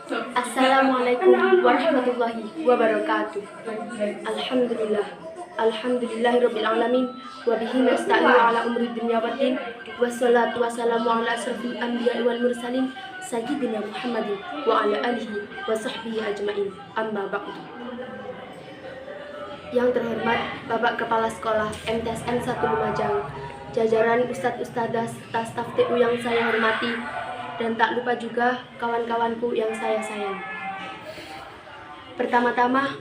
Assalamualaikum warahmatullahi wabarakatuh. Alhamdulillah. Alhamdulillahirabbil alamin wa bihi nasta'inu ala umuri dunya waddin. Wassalatu wassalamu ala asrofil anbiya'i wal mursalin sayyidina Muhammadin wa ala alihi wa sahbihi ajmain. Amma ba'du. Yang terhormat Bapak Kepala Sekolah MTSN 1 Lumajang, jajaran Ustadz Ustadzah serta staf TU yang saya hormati, dan tak lupa juga kawan-kawanku yang saya sayang. Pertama-tama,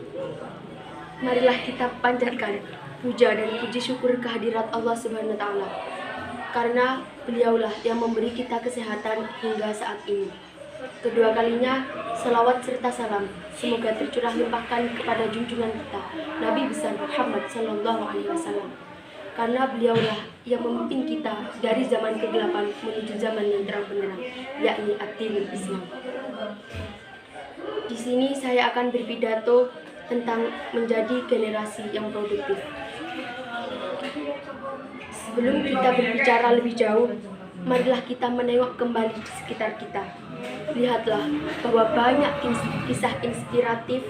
marilah kita panjatkan puja dan puji syukur kehadirat Allah Subhanahu wa Ta'ala, karena beliaulah yang memberi kita kesehatan hingga saat ini. Kedua kalinya, selawat serta salam semoga tercurah limpahkan kepada junjungan kita, Nabi besar Muhammad SAW, karena beliaulah yang memimpin kita dari zaman kegelapan menuju zaman yang terang benderang, yakni ad-dinul Islam. Di sini saya akan berpidato tentang menjadi generasi yang produktif. Sebelum kita berbicara lebih jauh, marilah kita menengok kembali di sekitar kita. Lihatlah bahwa banyak kisah inspiratif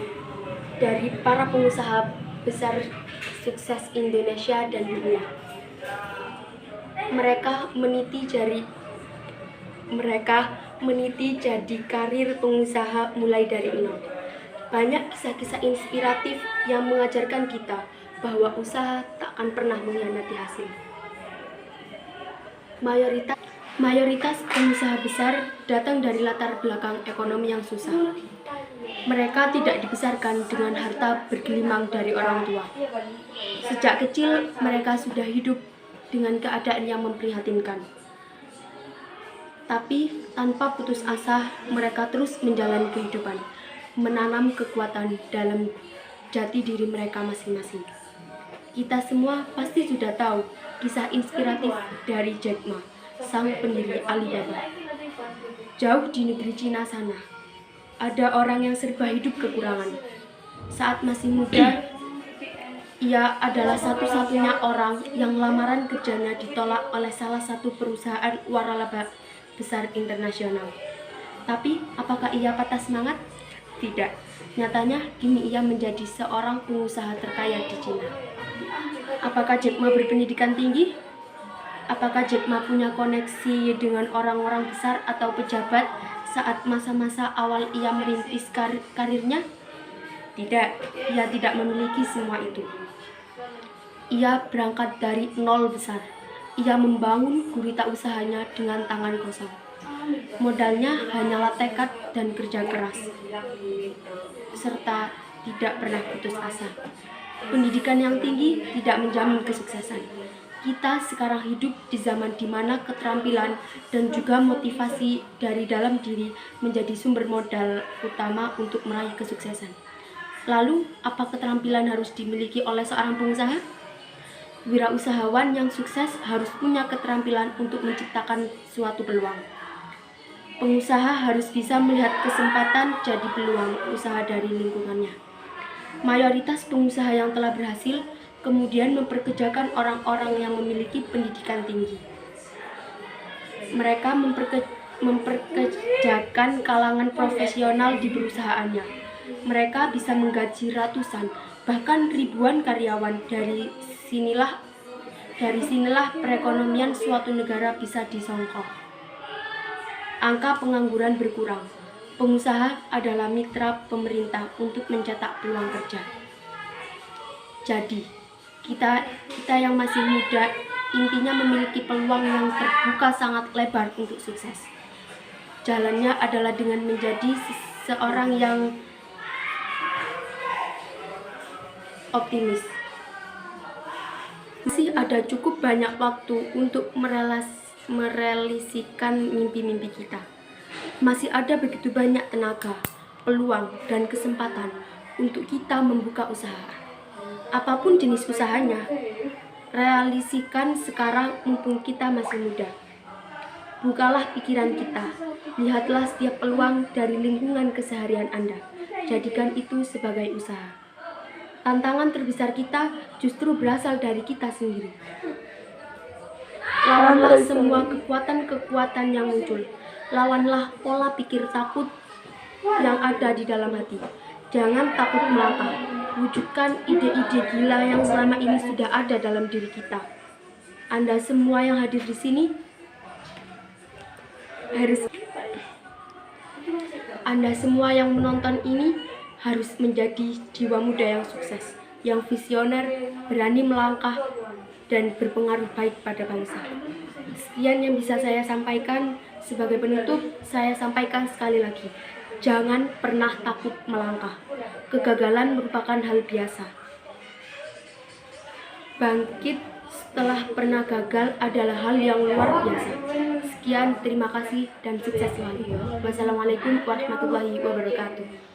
dari para pengusaha besar sukses Indonesia dan dunia. Mereka meniti jadi karir pengusaha mulai dari nol. Banyak kisah-kisah inspiratif yang mengajarkan kita bahwa usaha tak akan pernah mengkhianati hasil. Mayoritas pengusaha besar datang dari latar belakang ekonomi yang susah. Mereka tidak dibesarkan dengan harta bergelimang dari orang tua. Sejak kecil, mereka sudah hidup dengan keadaan yang memprihatinkan. Tapi tanpa putus asa, mereka terus menjalani kehidupan, menanam kekuatan dalam jati diri mereka masing-masing. Kita semua pasti sudah tahu kisah inspiratif dari Jack Ma, sang pendiri Alibaba. Jauh di negeri Cina sana, ada orang yang serba hidup kekurangan. Saat masih muda, ia adalah satu-satunya orang yang lamaran kerjanya ditolak oleh salah satu perusahaan waralaba besar internasional. Tapi, apakah ia patah semangat? Tidak. Nyatanya, kini ia menjadi seorang pengusaha terkaya di Cina. Apakah Jack Ma berpendidikan tinggi? Apakah Jack Ma punya koneksi dengan orang-orang besar atau pejabat saat masa-masa awal ia merintis karirnya? Tidak, ia tidak memiliki semua itu. Ia berangkat dari nol besar. Ia membangun gurita usahanya dengan tangan kosong. Modalnya hanyalah tekad dan kerja keras, serta tidak pernah putus asa. Pendidikan yang tinggi tidak menjamin kesuksesan. Kita sekarang hidup di zaman di mana keterampilan dan juga motivasi dari dalam diri menjadi sumber modal utama untuk meraih kesuksesan. Lalu, apa keterampilan harus dimiliki oleh seorang pengusaha? Wirausahawan yang sukses harus punya keterampilan untuk menciptakan suatu peluang. Pengusaha harus bisa melihat kesempatan jadi peluang usaha dari lingkungannya. Mayoritas pengusaha yang telah berhasil kemudian memperkerjakan orang-orang yang memiliki pendidikan tinggi. Mereka memperkerjakan kalangan profesional di perusahaannya. Mereka bisa menggaji ratusan, bahkan ribuan karyawan. Dari sinilah perekonomian suatu negara bisa disongkok. Angka pengangguran berkurang. Pengusaha adalah mitra pemerintah untuk mencetak peluang kerja. Jadi, kita yang masih muda intinya memiliki peluang yang terbuka sangat lebar untuk sukses. Jalannya adalah dengan menjadi seorang yang optimis. Masih ada cukup banyak waktu untuk merealisasikan mimpi-mimpi kita. Masih ada begitu banyak tenaga, peluang, dan kesempatan untuk kita membuka usaha. Apapun jenis usahanya, realisikan sekarang mumpung kita masih muda. Bukalah pikiran kita, lihatlah setiap peluang dari lingkungan keseharian Anda. Jadikan itu sebagai usaha. Tantangan terbesar kita justru berasal dari kita sendiri. Lawanlah semua kekuatan-kekuatan yang muncul. Lawanlah pola pikir takut yang ada di dalam hati. Jangan takut melangkah. Wujudkan ide-ide gila yang selama ini sudah ada dalam diri kita. Anda semua yang hadir di sini Anda semua yang menonton ini harus menjadi jiwa muda yang sukses, yang visioner, berani melangkah, dan berpengaruh baik pada bangsa. Sekian yang bisa saya sampaikan. Sebagai penutup, saya sampaikan sekali lagi, jangan pernah takut melangkah. Kegagalan merupakan hal biasa. Bangkit setelah pernah gagal adalah hal yang luar biasa. Sekian, terima kasih, dan sukses selalu. Wassalamualaikum warahmatullahi wabarakatuh.